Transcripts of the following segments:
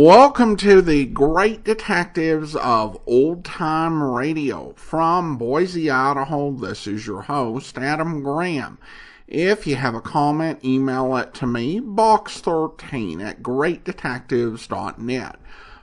Welcome to the Great Detectives of Old Time Radio. From Boise, Idaho, this is your host, Adam Graham. If you have a comment, email it to me, box13@greatdetectives.net.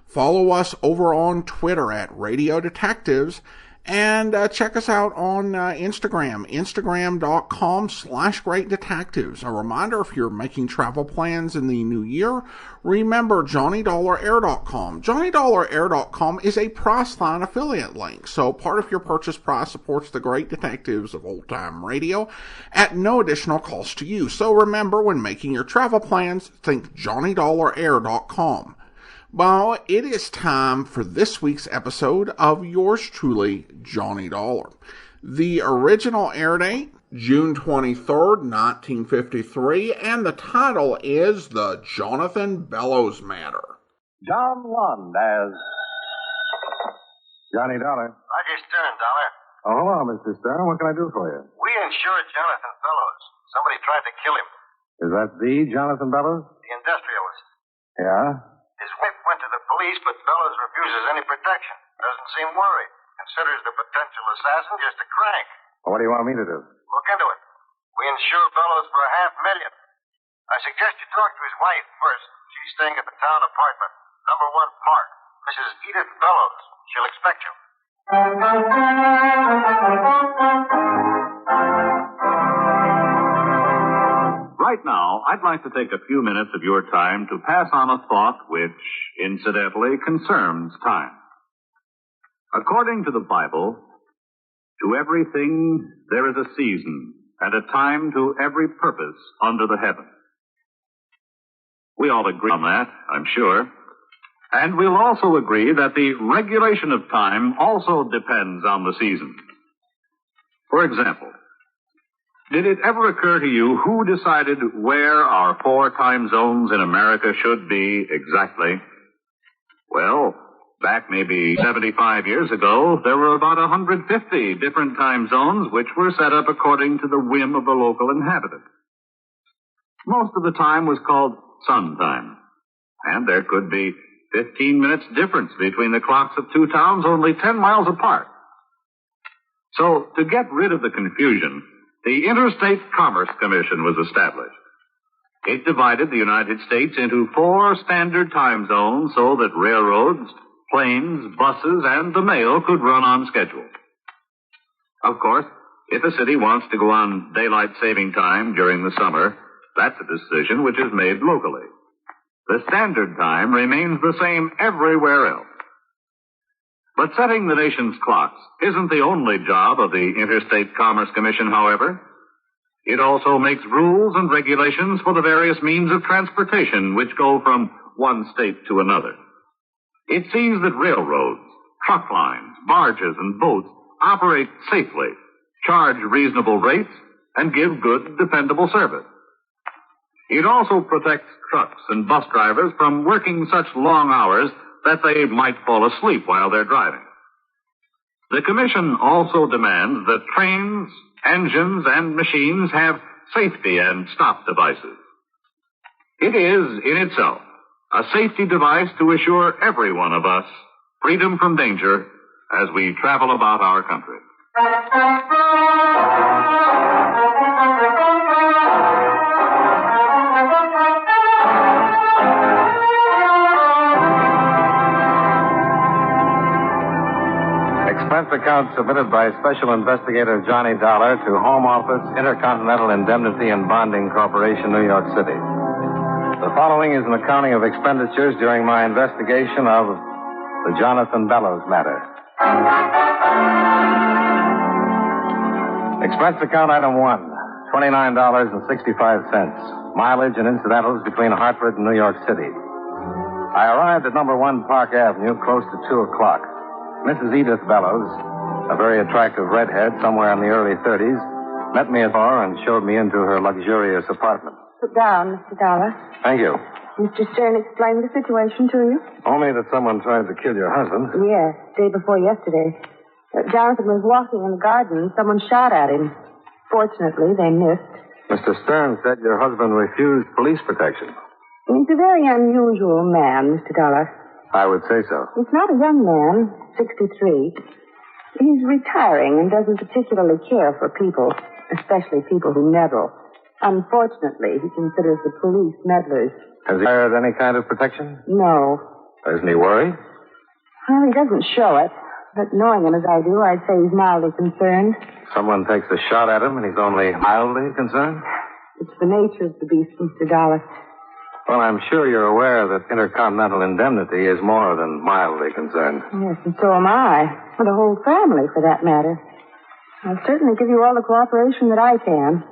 Follow us over on Twitter at Radio Detectives, and check us out on Instagram, instagram.com/greatdetectives. A reminder, if you're making travel plans in the new year, remember JohnnyDollarAir.com. JohnnyDollarAir.com is a Priceline affiliate link, so part of your purchase price supports the Great Detectives of Old Time Radio at no additional cost to you. So remember, when making your travel plans, think JohnnyDollarAir.com. Well, it is time for this week's episode of yours truly, Johnny Dollar. The original air date, June 23rd, 1953, and the title is The Jonathan Bellows Matter. John Lund as Johnny Dollar. Roger Stern, Dollar. Oh, hello, Mr. Stern. What can I do for you? We insured Jonathan Bellows. Somebody tried to kill him. Is that the Jonathan Bellows? The industrialist. Yeah? His wife went to the police, but Bellows refuses any protection. Doesn't seem worried. Considers the potential assassin just a crank. Well, what do you want me to do? Look into it. We insure Bellows for $500,000. I suggest you talk to his wife first. She's staying at the town apartment, number 1 Park. Mrs. Edith Bellows. She'll expect you. Right now, I'd like to take a few minutes of your time to pass on a thought which, incidentally, concerns time. According to the Bible, to everything there is a season and a time to every purpose under the heaven. We all agree on that, I'm sure. And we'll also agree that the regulation of time also depends on the season. For example, did it ever occur to you who decided where our 4 time zones in America should be exactly? Well, back maybe 75 years ago, there were about 150 different time zones which were set up according to the whim of the local inhabitant. Most of the time was called sun time, and there could be 15 minutes difference between the clocks of 2 towns only 10 miles apart. So, to get rid of the confusion, the Interstate Commerce Commission was established. It divided the United States into 4 standard time zones so that railroads, planes, buses, and the mail could run on schedule. Of course, if a city wants to go on daylight saving time during the summer, that's a decision which is made locally. The standard time remains the same everywhere else. But setting the nation's clocks isn't the only job of the Interstate Commerce Commission, however. It also makes rules and regulations for the various means of transportation which go from one state to another. It sees that railroads, truck lines, barges, and boats operate safely, charge reasonable rates, and give good, dependable service. It also protects trucks and bus drivers from working such long hours that they might fall asleep while they're driving. The Commission also demands that trains, engines, and machines have safety and stop devices. It is, in itself, a safety device to assure every one of us freedom from danger as we travel about our country. Expense account submitted by Special Investigator Johnny Dollar to Home Office, Intercontinental Indemnity and Bonding Corporation, New York City. The following is an accounting of expenditures during my investigation of the Jonathan Bellows matter. Expense account item 1, $29.65. Mileage and incidentals between Hartford and New York City. I arrived at number 1 Park Avenue close to 2 o'clock. Mrs. Edith Bellows, a very attractive redhead somewhere in the early 30s, met me at the door and showed me into her luxurious apartment. Sit down, Mr. Dollar. Thank you. Mr. Stern explained the situation to you? Only that someone tried to kill your husband. Yes, day before yesterday. Jonathan was walking in the garden. Someone shot at him. Fortunately, they missed. Mr. Stern said your husband refused police protection. He's a very unusual man, Mr. Dollar. I would say so. He's not a young man, 63. He's retiring and doesn't particularly care for people, especially people who meddle. Unfortunately, he considers the police meddlers. Has he hired any kind of protection? No. Isn't he worried? Well, he doesn't show it. But knowing him as I do, I'd say he's mildly concerned. Someone takes a shot at him and he's only mildly concerned? It's the nature of the beast, Mr. Dollar. Well, I'm sure you're aware that Intercontinental Indemnity is more than mildly concerned. Yes, and so am I. For the whole family, for that matter. I'll certainly give you all the cooperation that I can.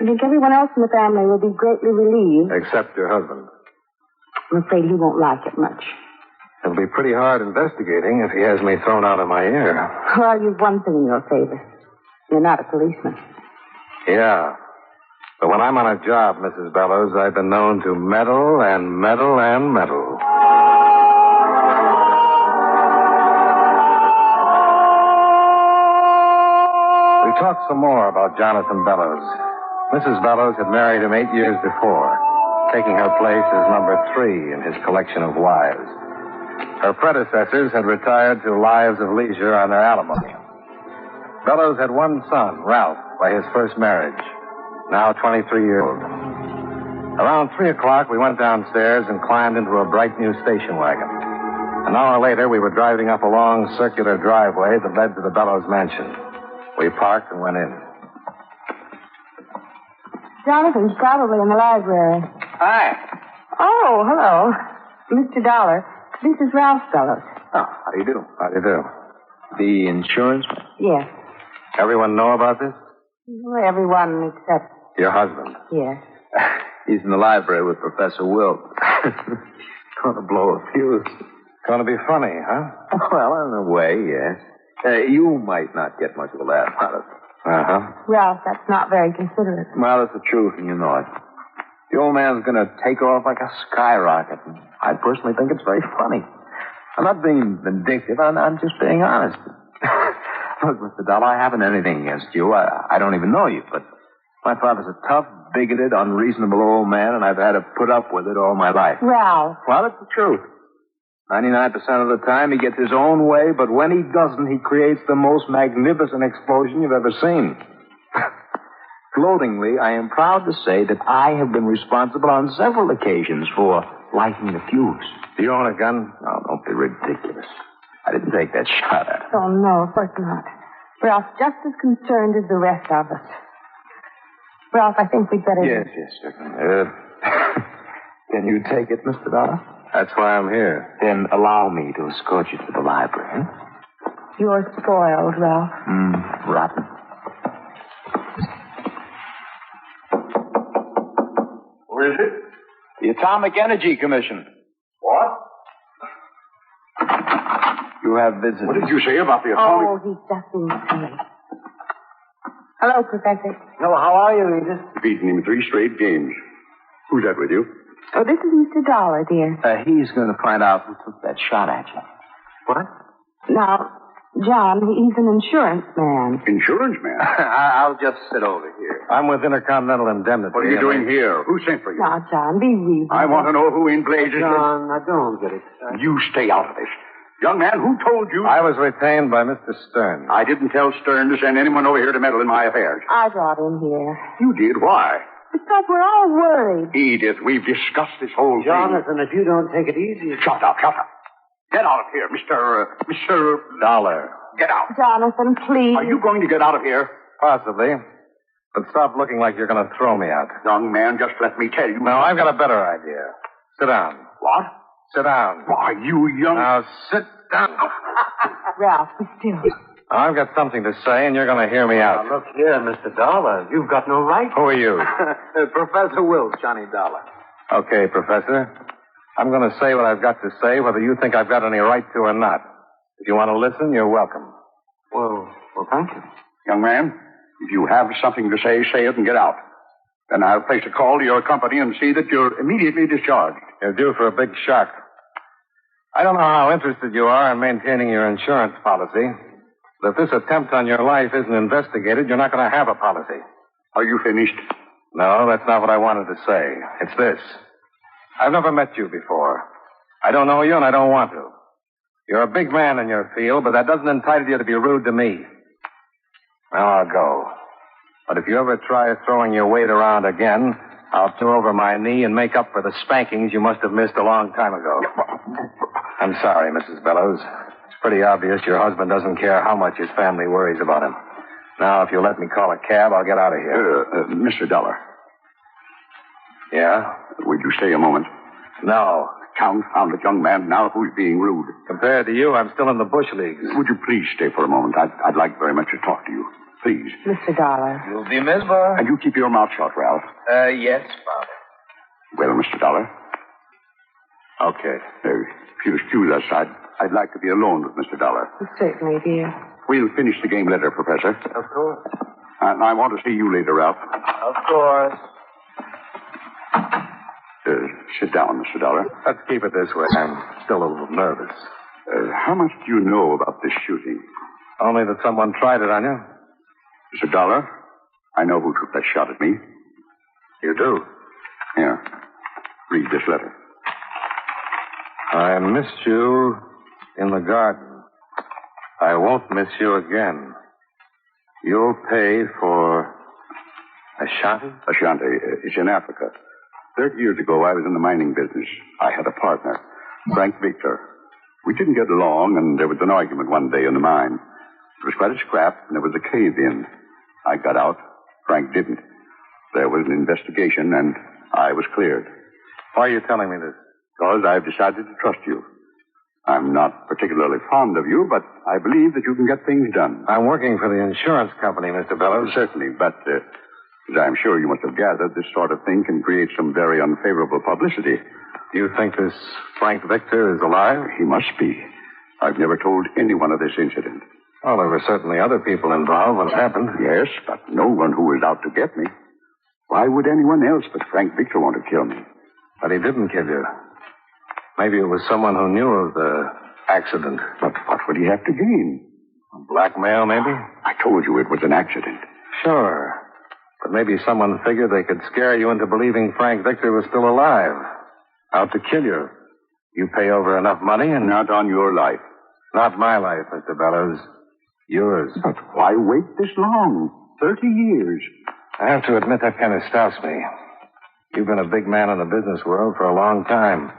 I think everyone else in the family will be greatly relieved. Except your husband. I'm afraid he won't like it much. It'll be pretty hard investigating if he has me thrown out of my ear. Well, you've one thing in your favor. You're not a policeman. Yeah. But when I'm on a job, Mrs. Bellows, I've been known to meddle and meddle and meddle. We talked some more about Jonathan Bellows. Mrs. Bellows had married him 8 years before, taking her place as number 3 in his collection of wives. Her predecessors had retired to lives of leisure on their alimony. Bellows had one son, Ralph, by his first marriage, now 23 years old. Around 3 o'clock, we went downstairs and climbed into a bright new station wagon. An hour later, we were driving up a long circular driveway that led to the Bellows mansion. We parked and went in. Jonathan's probably in the library. Hi. Oh, hello. Mr. Dollar, this is Ralph Bellows. Oh, how do you do? How do you do? The insurance? Yes. Everyone know about this? Well, everyone except... Your husband? Yes. He's in the library with Professor Wilt. Gonna blow a fuse. Gonna be funny, huh? Well, in a way, yes. You might not get much of a laugh out of it. Uh-huh. Ralph, that's not very considerate. Well, it's the truth, and you know it. The old man's going to take off like a skyrocket, and I personally think it's very funny. I'm not being vindictive. I'm just being honest. Look, Mr. Dollar, I haven't anything against you. I don't even know you, but my father's a tough, bigoted, unreasonable old man, and I've had to put up with it all my life. Ralph. Well, it's the truth. 99% of the time, he gets his own way, but when he doesn't, he creates the most magnificent explosion you've ever seen. Gloatingly, I am proud to say that I have been responsible on several occasions for lighting the fuse. Do you own a gun? Oh, don't be ridiculous. I didn't take that shot at him. Oh, no, of course not. Ralph's just as concerned as the rest of us. Ralph, I think we'd better... Yes, certainly. Can you take it, Mr. Dollar? That's why I'm here. Then allow me to escort you to the library. You're spoiled, Ralph. Rotten. Who is it? The Atomic Energy Commission. What? You have visitors. What did you say about the atomic... Oh, he's just being silly. Hello, Professor. Hello, how are you, Edith? Beaten him 3 straight games. Who's that with you? Oh, this is Mr. Dollar, dear. He's going to find out who took that shot at you. What? Now, John, he's an insurance man. Insurance man? I'll just sit over here. I'm with Intercontinental Indemnity. What are you doing here? Who sent for you? Now, John, be reasonable. I want to know who in blazes... John, I don't get it. You stay out of this. Young man, who told you... I was retained by Mr. Stern. I didn't tell Stern to send anyone over here to meddle in my affairs. I brought him here. You did? Why? Because we're all worried. Edith, we've discussed this whole thing. Jonathan, if you don't take it easy... Shut up. Get out of here, Mr. Dollar. Get out. Jonathan, please. Are you going to get out of here? Possibly. But stop looking like you're going to throw me out. Young man, just let me tell you. No, I've got a better idea. Sit down. What? Sit down. Why, you young... Now, sit down. Ralph, be still. I've got something to say, and you're going to hear me out. Now, look here, Mr. Dollar. You've got no right. Who are you? Professor Wilt, Johnny Dollar. Okay, Professor. I'm going to say what I've got to say, whether you think I've got any right to or not. If you want to listen, you're welcome. Well, thank you. Young man, if you have something to say, say it and get out. Then I'll place a call to your company and see that you're immediately discharged. You're due for a big shock. I don't know how interested you are in maintaining your insurance policy, but if this attempt on your life isn't investigated, you're not going to have a policy. Are you finished? No, that's not what I wanted to say. It's this. I've never met you before. I don't know you, and I don't want to. You're a big man in your field, but that doesn't entitle you to be rude to me. Now I'll go. But if you ever try throwing your weight around again, I'll throw over my knee and make up for the spankings you must have missed a long time ago. I'm sorry, Mrs. Bellows. It's pretty obvious your husband doesn't care how much his family worries about him. Now, if you'll let me call a cab, I'll get out of here. Mr. Dollar. Yeah? Would you stay a moment? No. Confound it, young man. Now who's being rude? Compared to you, I'm still in the bush leagues. Would you please stay for a moment? I'd like very much to talk to you. Please. Mr. Dollar. You'll be Miss Bar? And you keep your mouth shut, Ralph. Yes, Father. Well, Mr. Dollar. Okay. If you'll excuse us, I'd like to be alone with Mr. Dollar. Certainly, dear. We'll finish the game later, Professor. Of course. And I want to see you later, Ralph. Of course. Sit down, Mr. Dollar. Let's keep it this way. I'm still a little nervous. How much do you know about this shooting? Only that someone tried it on you. Mr. Dollar, I know who took that shot at me. You do? Here. Read this letter. I missed you in the garden. I won't miss you again. You'll pay for Ashanti? Ashanti. It's in Africa. 30 years ago, I was in the mining business. I had a partner, Frank Victor. We didn't get along, and there was an argument one day in the mine. It was quite a scrap, and there was a cave-in. I got out. Frank didn't. There was an investigation, and I was cleared. Why are you telling me this? Because I've decided to trust you. I'm not particularly fond of you, but I believe that you can get things done. I'm working for the insurance company, Mr. Bellows. Certainly, but as I'm sure you must have gathered, this sort of thing can create some very unfavorable publicity. Do you think this Frank Victor is alive? He must be. I've never told anyone of this incident. Well, there were certainly other people involved when it happened. Yes, but no one who was out to get me. Why would anyone else but Frank Victor want to kill me? But he didn't kill you. Maybe it was someone who knew of the accident. But what would he have to gain? Blackmail, maybe? I told you it was an accident. Sure. But maybe someone figured they could scare you into believing Frank Victor was still alive. Out to kill you. You pay over enough money and... Not on your life. Not my life, Mr. Bellows. Yours. But why wait this long? 30 years. I have to admit that kind of stops me. You've been a big man in the business world for a long time.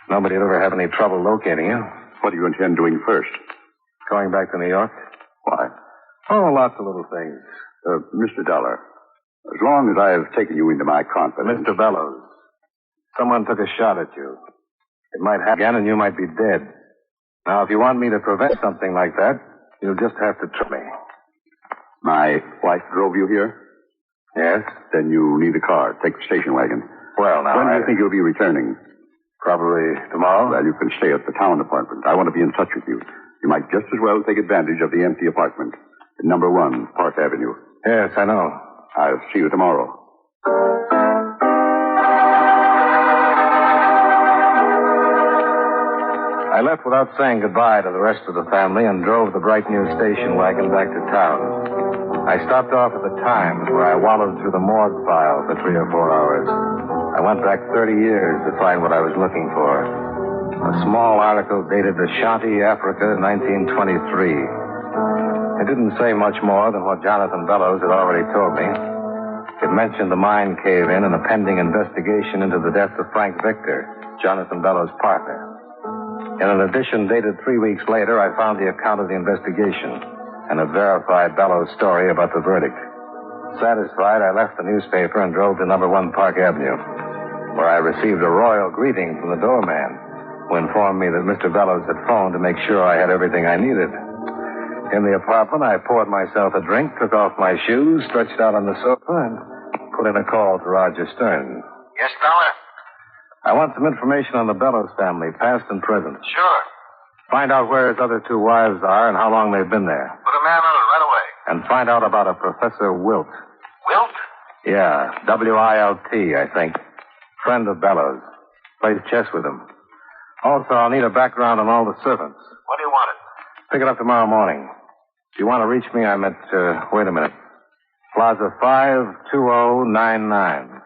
Nobody'd ever have any trouble locating you. What do you intend doing first? Going back to New York? Why? Oh, lots of little things. Mr. Dollar, as long as I have taken you into my confidence... Mr. Bellows, someone took a shot at you. It might happen again and you might be dead. Now, if you want me to prevent something like that, you'll just have to trust me. My wife drove you here? Yes? Then you need a car. Take the station wagon. Well, now, When do you think you'll be returning? Probably tomorrow. Well, you can stay at the town apartment. I want to be in touch with you. You might just as well take advantage of the empty apartment at number 1, Park Avenue. Yes, I know. I'll see you tomorrow. I left without saying goodbye to the rest of the family and drove the bright new station wagon back to town. I stopped off at the Times, where I wallowed through the morgue file for 3 or 4 hours. I went back 30 years to find what I was looking for. A small article dated Ashanti, Africa, 1923. It didn't say much more than what Jonathan Bellows had already told me. It mentioned the mine cave-in and a pending investigation into the death of Frank Victor, Jonathan Bellows' partner. In an edition dated 3 weeks later, I found the account of the investigation and a verified Bellows story about the verdict. Satisfied, I left the newspaper and drove to number 1 Park Avenue, where I received a royal greeting from the doorman, who informed me that Mr. Bellows had phoned to make sure I had everything I needed. In the apartment, I poured myself a drink, took off my shoes, stretched out on the sofa, and put in a call to Roger Stern. Yes, Dollar? I want some information on the Bellows family, past and present. Sure. Find out where his other 2 wives are and how long they've been there. Put a man on it right away. And find out about a Professor Wilt. Wilt? Yeah, W-I-L-T, I think. Friend of Bellows. Plays chess with him. Also, I'll need a background on all the servants. When do you want it? Pick it up tomorrow morning. If you want to reach me, I'm at, wait a minute. Plaza 52099.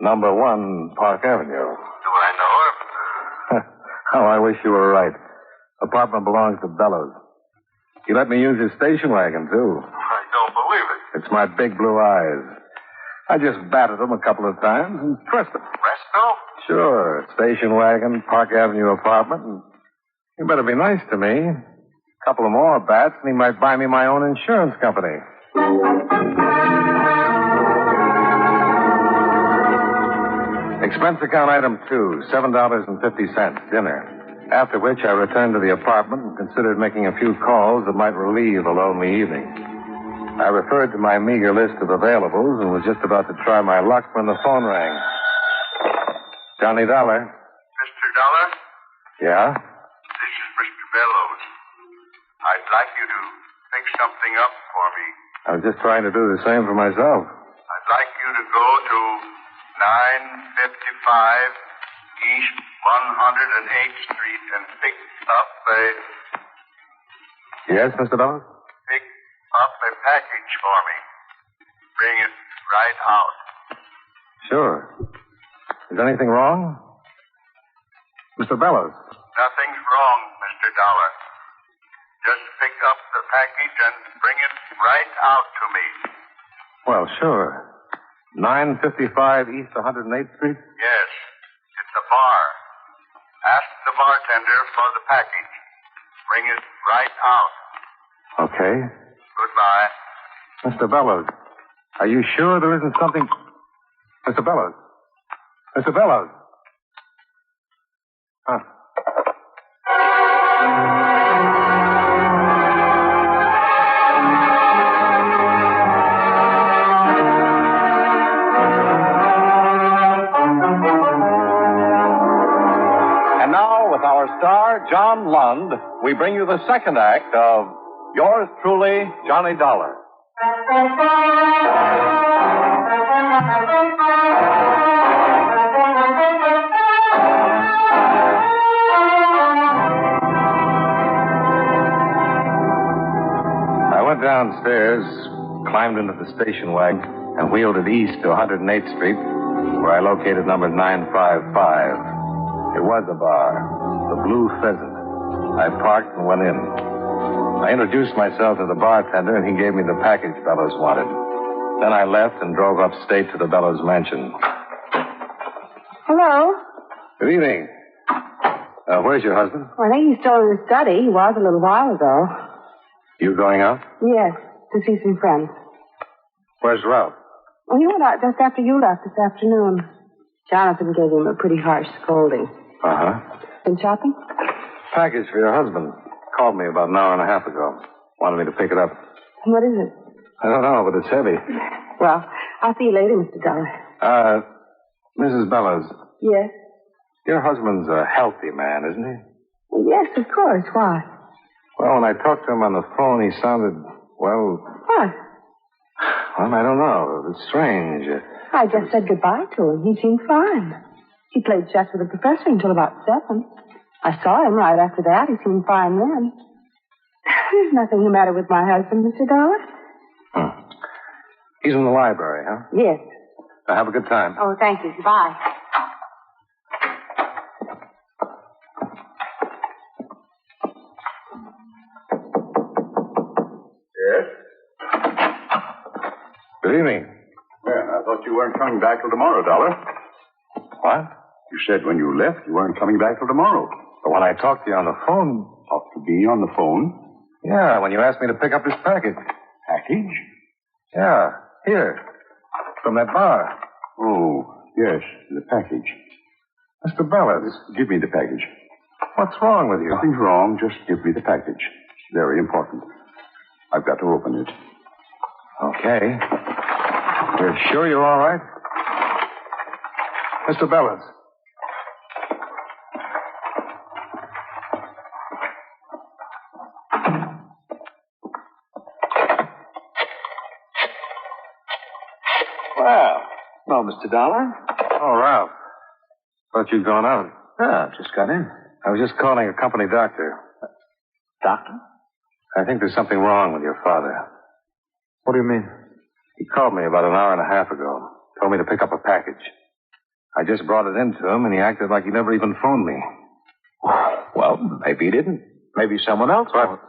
Number 1 Park Avenue. Do I know her? Oh, I wish you were right. Apartment belongs to Bellows. He let me use his station wagon, too. I don't believe it. It's my big blue eyes. I just batted him a couple of times and pressed him. Presto? Sure. Station wagon, Park Avenue apartment. And you better be nice to me. A couple of more bats, and he might buy me my own insurance company. Expense account item 2, $7.50, dinner. After which I returned to the apartment and considered making a few calls that might relieve a lonely evening. I referred to my meager list of availables and was just about to try my luck when the phone rang. Johnny Dollar. Mr. Dollar? Yeah? This is Mr. Bellows. I'd like you to fix something up for me. I was just trying to do the same for myself. I'd like you to go to 955 East 108th Street and pick up a... Yes, Mr. Bellows? Pick up a package for me. Bring it right out. Sure. Is anything wrong? Mr. Bellows? Nothing's wrong, Mr. Dollar. Just pick up the package and bring it right out to me. Well, sure. 955 East 108th Street? Yes, it's a bar. Ask the bartender for the package. Bring it right out. Okay. Goodbye. Mr. Bellows, are you sure there isn't something... Mr. Bellows? Mr. Bellows? Huh. And now, with our star, John Lund, we bring you the second act of Yours Truly, Johnny Dollar. I went downstairs, climbed into the station wagon, and wheeled it east to 108th Street, where I located number 955. It was a bar, the Blue Pheasant. I parked and went in. I introduced myself to the bartender, and he gave me the package Bellows wanted. Then I left and drove upstate to the Bellows mansion. Hello? Good evening. Where's your husband? Well, I think he's still in his study. He was a little while ago. You going out? Yes, to see some friends. Where's Ralph? Well, he went out just after you left this afternoon. Jonathan gave him a pretty harsh scolding. Uh-huh. Been shopping? Package for your husband. Called me about an hour and a half ago. Wanted me to pick it up. What is it? I don't know, but it's heavy. Well, I'll see you later, Mr. Dollar. Mrs. Bellows, Yes? your husband's a healthy man, isn't he? Well, yes, of course. Why? Well, when I talked to him on the phone, he sounded, well, What? I don't know. It's strange. I just said goodbye to him. He seemed fine. He played chess with the professor until about 7. I saw him right after that. He seemed fine then. There's nothing the matter with my husband, Mr. Dollar. He's in the library, huh? Yes. Have a good time. Oh, thank you. Goodbye. Yes? Good evening. Well, I thought you weren't coming back till tomorrow, Dollar. What? You said when you left you weren't coming back till tomorrow. But when I talked to you on the phone... Talked to me on the phone? Yeah, when you asked me to pick up this package. Package? Yeah, here. From that bar. Oh, yes, the package. Mr. Bellows. Give me the package. What's wrong with you? Nothing's wrong. Just give me the package. It's very important. I've got to open it. Okay. You're sure you're all right? Mr. Bellows. Well, hello, Mr. Dollar. Oh, Ralph. Thought you'd gone out. Yeah, just got in. I was just calling a company doctor. Doctor? I think there's something wrong with your father. What do you mean? He called me about an hour and a half ago. Told me to pick up a package. I just brought it in to him, and he acted like he never even phoned me. Well, maybe he didn't. Maybe someone else. But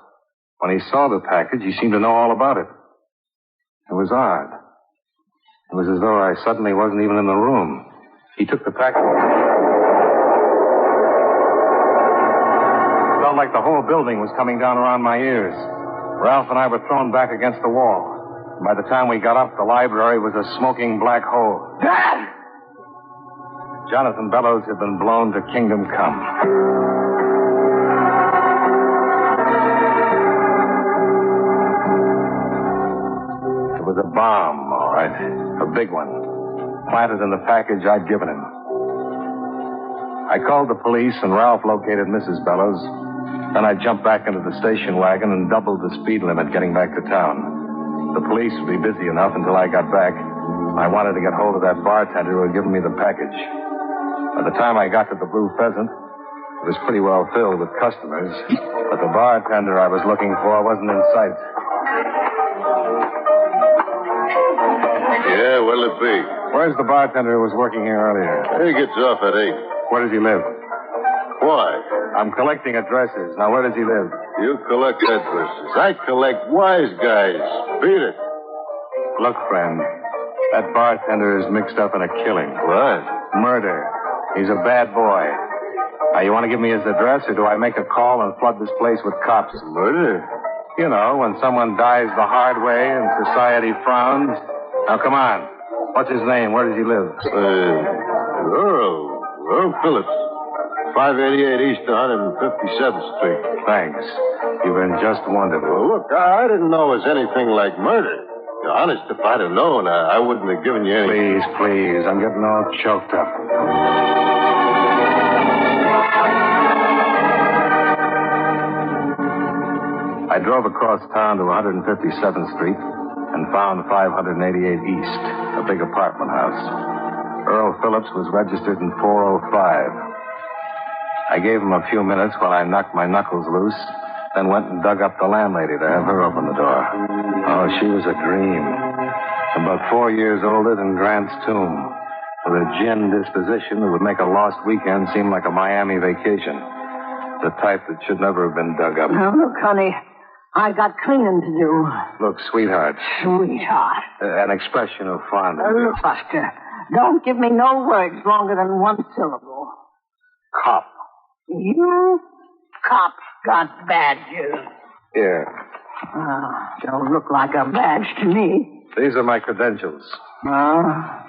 when he saw the package, he seemed to know all about it. It was odd. It was as though I suddenly wasn't even in the room. He took the package. It felt like the whole building was coming down around my ears. Ralph and I were thrown back against the wall. By the time we got up, the library was a smoking black hole. Dad! Jonathan Bellows had been blown to kingdom come. It was a bomb, all right. A big one. Planted in the package I'd given him. I called the police, and Ralph located Mrs. Bellows. Then I jumped back into the station wagon and doubled the speed limit getting back to town. The police would be busy enough until I got back. I wanted to get hold of that bartender who had given me the package. By the time I got to the Blue Pheasant, it was pretty well filled with customers, but the bartender I was looking for wasn't in sight. Yeah, what'll it be? Where's the bartender who was working here earlier? He gets off at 8. Where does he live? Why? I'm collecting addresses. Now, where does he live? You collect addresses. I collect wise guys. Beat it. Look, friend, that bartender is mixed up in a killing. What? Murder. He's a bad boy. Now, you want to give me his address, or do I make a call and flood this place with cops? Murder? You know, when someone dies the hard way and society frowns. Now, come on. What's his name? Where does he live? Earl Phillips. 588 East 157th Street. Thanks. You've been just wonderful. Well, look, I didn't know it was anything like murder. Honest, if I'd have known, I wouldn't have given you any... Please. I'm getting all choked up. I drove across town to 157th Street and found 588 East, a big apartment house. Earl Phillips was registered in 405. I gave him a few minutes while I knocked my knuckles loose, then went and dug up the landlady to have her open the door. Oh, she was a dream. About 4 years older than Grant's tomb, with a gin disposition that would make a lost weekend seem like a Miami vacation. The type that should never have been dug up. Now, look, honey, I got cleaning to do. Look, sweetheart. Sweetheart. An expression of fondness. Look, Buster, don't give me no words longer than one syllable. Cop. You cops got badges. Here. Don't look like a badge to me. These are my credentials. John.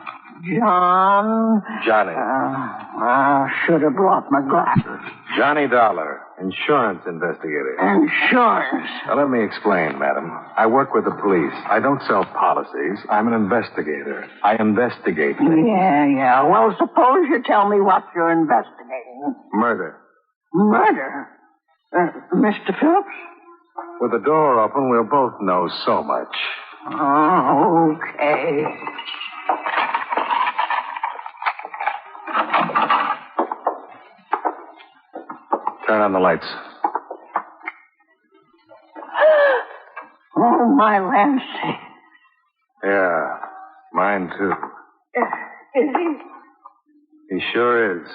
Johnny. I should have brought my glasses. Johnny Dollar, insurance investigator. Insurance? Now, let me explain, madam. I work with the police. I don't sell policies. I'm an investigator. I investigate things. Yeah. Well, suppose you tell me what you're investigating. Murder. Murder? Mr. Phillips? With the door open, we'll both know so much. Oh, okay. Turn on the lights. Oh, my Lancy. Yeah, mine too. Is he? He sure is.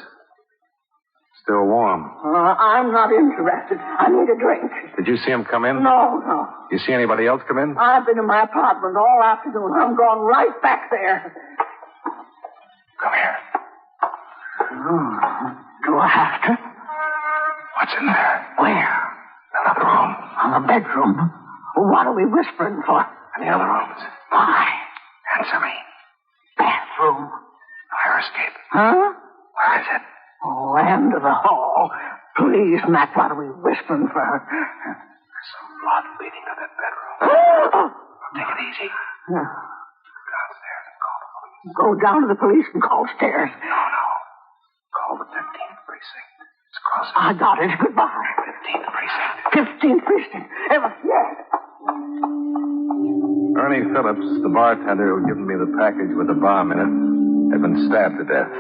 Still warm. I'm not interested. I need a drink. Did you see him come in? No. You see anybody else come in? I've been in my apartment all afternoon. I'm going right back there. Come here. Do I have to? What's in there? Where? Another room. The bedroom. What are we whispering for? And the other rooms. Why? Answer me. Bathroom. Fire escape. Huh? Where is it? Oh, end of the hall. Please, Mac, what are we whispering for? There's some blood leading to that bedroom. Take it easy. Downstairs and call the police. Go down to the police and call stairs. No. Call the 15th precinct. It's across. I got it. Goodbye. 15th precinct. 15th precinct. Yes. Ernie Phillips, the bartender who had given me the package with the bomb in it, had been stabbed to death.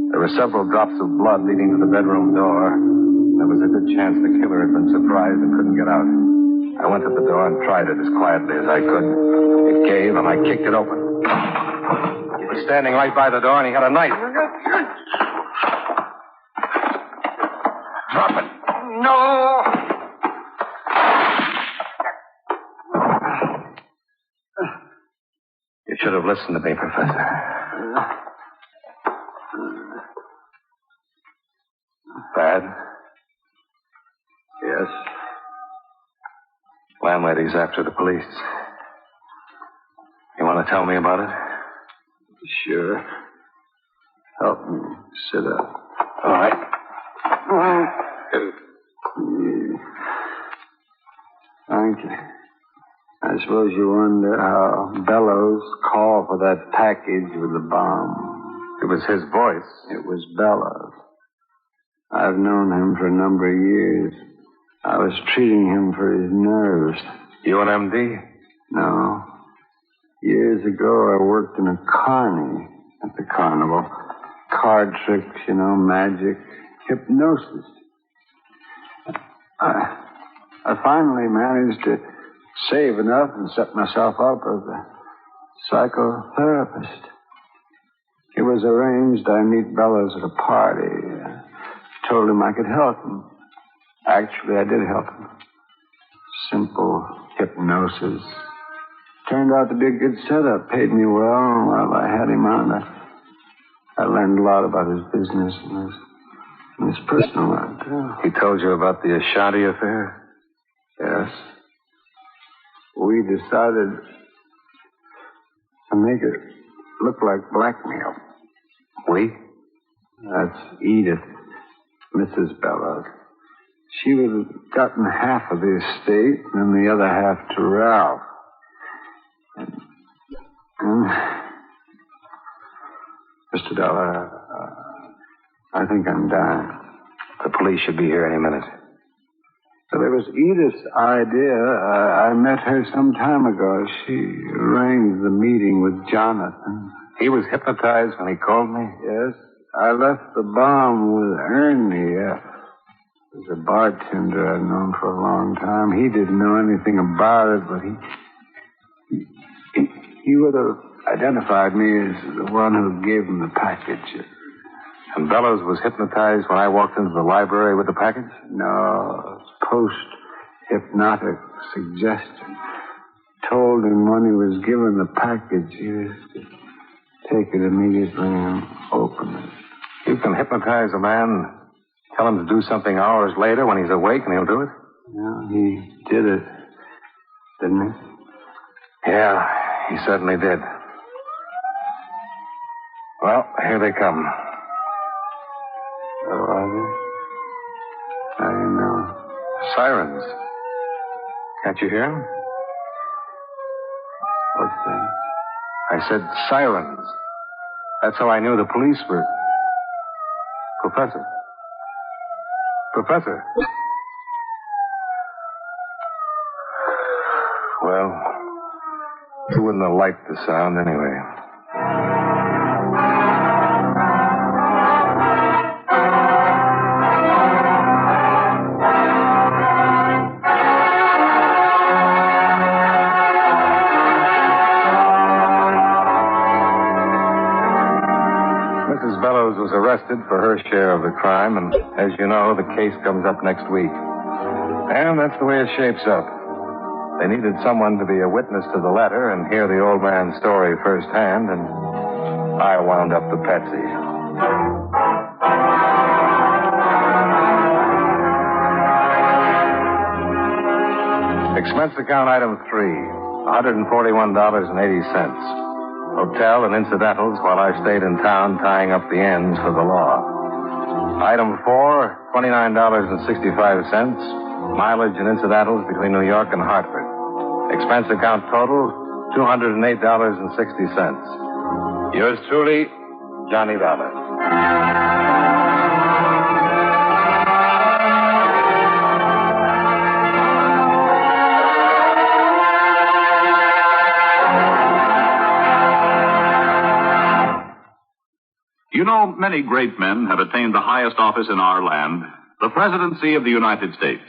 There were several drops of blood leading to the bedroom door. There was a good chance the killer had been surprised and couldn't get out. I went to the door and tried it as quietly as I could. It gave, and I kicked it open. He was standing right by the door, and he had a knife. Drop it. No! You should have listened to me, Professor. Bad? Yes. Landlady's after the police. You want to tell me about it? Sure. Help me. Sit up. All right. Thank you. I suppose you wonder how Bellows called for that package with the bomb. It was his voice. It was Bellows. I've known him for a number of years. I was treating him for his nerves. You an MD? No. Years ago, I worked in a carny at the carnival. Card tricks, magic, hypnosis. I finally managed to save enough and set myself up as a psychotherapist. It was arranged I meet Bellows at a party. Told him I could help him. Actually, I did help him. Simple hypnosis. Turned out to be a good setup. Paid me well, and while I had him on, I learned a lot about his business and his personal life, too. He told you about the Ashanti affair? Yes. We decided to make it look like blackmail. We? That's Edith, Mrs. Bellows. She would have gotten half of the estate and the other half to Ralph. And Mr. Dollar, I think I'm dying. The police should be here any minute. Well, it was Edith's idea. I met her some time ago. She arranged the meeting with Jonathan. He was hypnotized when he called me? Yes. I left the bomb with Ernie. He was a bartender I'd known for a long time. He didn't know anything about it, but he would have identified me as the one who gave him the package. And Bellows was hypnotized when I walked into the library with the package? No, post-hypnotic suggestion. Told him when he was given the package, he was to take it immediately and open it. You can hypnotize a man, tell him to do something hours later when he's awake, and he'll do it? Yeah, he did it, didn't he? Yeah, he certainly did. Well, here they come. Oh, are they? How do you know? Sirens. Can't you hear them? What's that? I said sirens. That's how I knew the police were... Professor. Professor. Well, you wouldn't have liked the sound anyway. Mrs. Bellows was arrested for her share of the crime, and as you know, the case comes up next week. And that's the way it shapes up. They needed someone to be a witness to the letter and hear the old man's story firsthand, and I wound up the patsy. Expense account item 3, $141.80. Hotel and incidentals while I stayed in town tying up the ends for the law. Item 4, $29.65. Mileage and incidentals between New York and Hartford. Expense account total, $208.60. Yours truly, Johnny Dollar. You know, many great men have attained the highest office in our land, the presidency of the United States.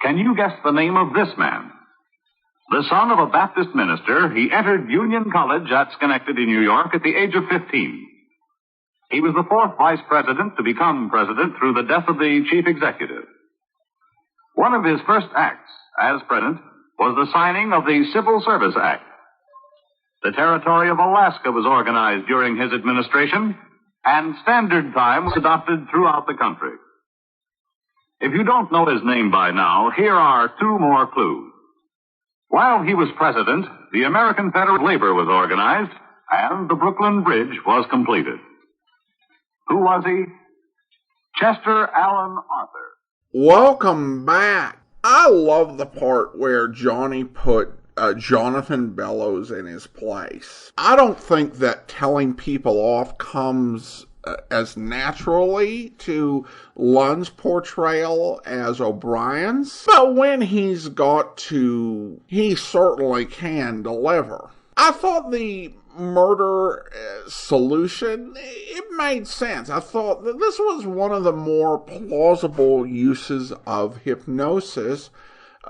Can you guess the name of this man? The son of a Baptist minister, he entered Union College at Schenectady, New York at the age of 15. He was the fourth vice president to become president through the death of the chief executive. One of his first acts as president was the signing of the Civil Service Act. The territory of Alaska was organized during his administration, and standard time was adopted throughout the country. If you don't know his name by now, here are two more clues. While he was president, the American Federal Labor was organized, and the Brooklyn Bridge was completed. Who was he? Chester Allen Arthur. Welcome back. I love the part where Johnny put Jonathan Bellows in his place. I don't think that telling people off comes as naturally to Lund's portrayal as O'Brien's, but when he's got to, he certainly can deliver. I thought the murder solution, it made sense. I thought that this was one of the more plausible uses of hypnosis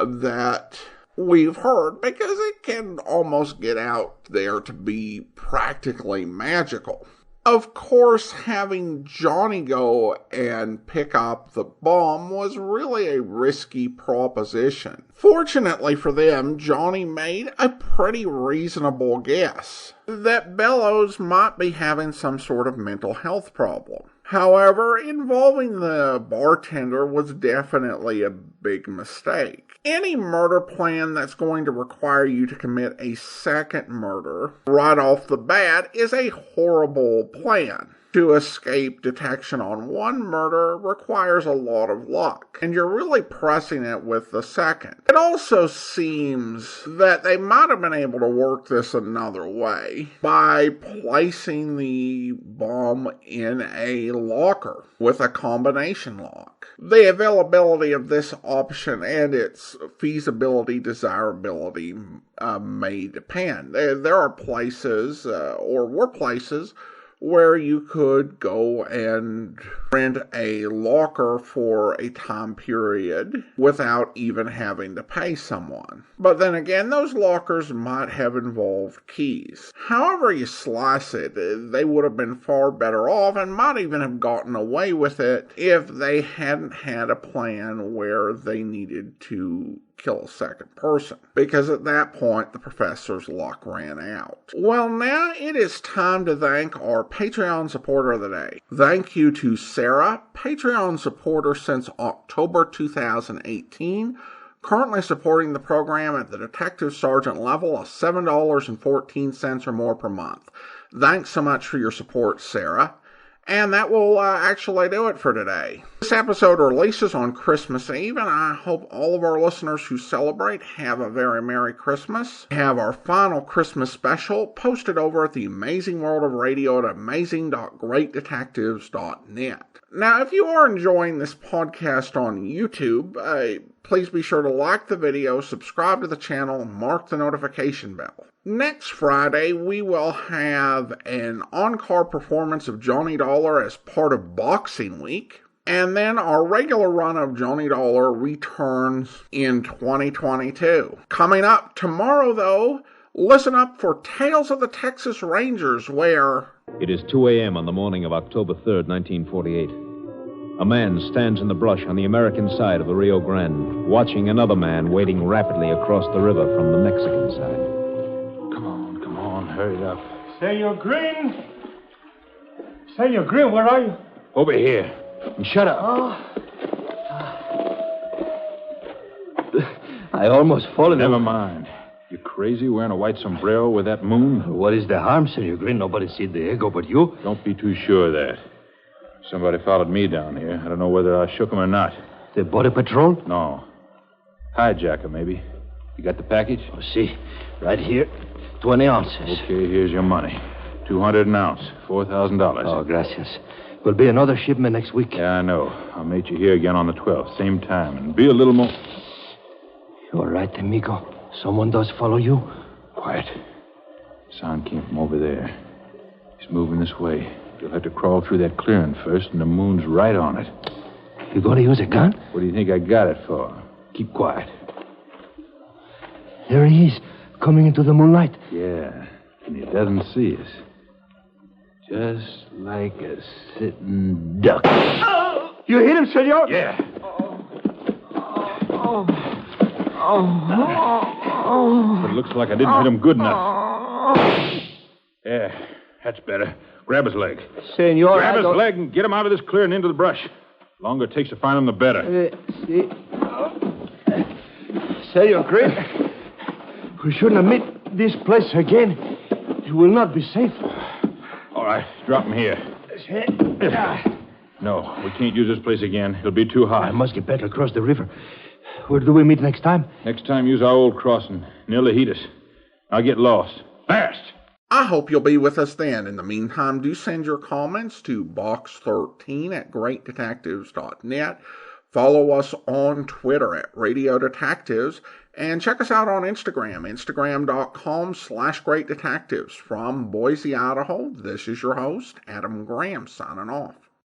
that we've heard, because it can almost get out there to be practically magical. Of course, having Johnny go and pick up the bomb was really a risky proposition. Fortunately for them, Johnny made a pretty reasonable guess that Bellows might be having some sort of mental health problem. However, involving the bartender was definitely a big mistake. Any murder plan that's going to require you to commit a second murder right off the bat is a horrible plan. To escape detection on one murder requires a lot of luck, and you're really pressing it with the second. It also seems that they might have been able to work this another way by placing the bomb in a locker with a combination lock. The availability of this option and its feasibility, desirability may depend. There are places, or were places, where you could go and rent a locker for a time period without even having to pay someone. But then again, those lockers might have involved keys. However you slice it, they would have been far better off and might even have gotten away with it if they hadn't had a plan where they needed to kill a second person, because at that point the professor's luck ran out. Well, now it is time to thank our Patreon supporter of the day. Thank you to Sarah, Patreon supporter since October 2018, currently supporting the program at the detective sergeant level of $7.14 or more per month. Thanks so much for your support, Sarah. And that will actually do it for today. This episode releases on Christmas Eve, and I hope all of our listeners who celebrate have a very Merry Christmas. We have our final Christmas special posted over at the Amazing World of Radio at amazing.greatdetectives.net. Now, if you are enjoying this podcast on YouTube, please be sure to like the video, subscribe to the channel, and mark the notification bell. Next Friday, we will have an encore performance of Johnny Dollar as part of Boxing Week. And then our regular run of Johnny Dollar returns in 2022. Coming up tomorrow, though, listen up for Tales of the Texas Rangers, where... It is 2 a.m. on the morning of October 3rd, 1948. A man stands in the brush on the American side of the Rio Grande, watching another man wading rapidly across the river from the Mexican side. Come on, hurry up. Senor Green? Senor Green, where are you? Over here. And shut up. Oh. I almost fallen. Never mind. You crazy wearing a white sombrero with that moon? What is the harm, Senor Green? Nobody see the ego but you. Don't be too sure of that. Somebody followed me down here. I don't know whether I shook him or not. The border patrol? No. Hijacker, maybe. You got the package? Oh, see. Right here. 20 ounces. Okay, here's your money. 200 an ounce. $4,000. Oh, gracias. Will be another shipment next week. Yeah, I know. I'll meet you here again on the 12th, same time, and be a little more... You all right, amigo? Someone does follow you? Quiet. Sound came from over there. He's moving this way. You'll have to crawl through that clearing first, and the moon's right on it. You going to use a gun? What do you think I got it for? Keep quiet. There he is, coming into the moonlight. Yeah, and he doesn't see us. Just like a sitting duck. You hit him, senor? Yeah. But it looks like I didn't hit him good enough. Yeah, that's better. Grab his leg. Senor, Grab his leg and get him out of this clearing into the brush. The longer it takes to find him, the better. Senor Grant, we shouldn't have met this place again. It will not be safe. All right, drop him here. No, we can't use this place again. It'll be too hot. I must get back across the river. Where do we meet next time? Next time, use our old crossing, near Lahitas. I'll get lost. Fast! I hope you'll be with us then. In the meantime, do send your comments to box13@greatdetectives.net. Follow us on Twitter at Radio Detectives. And check us out on Instagram, instagram.com/greatdetectives. From Boise, Idaho, this is your host, Adam Graham, signing off.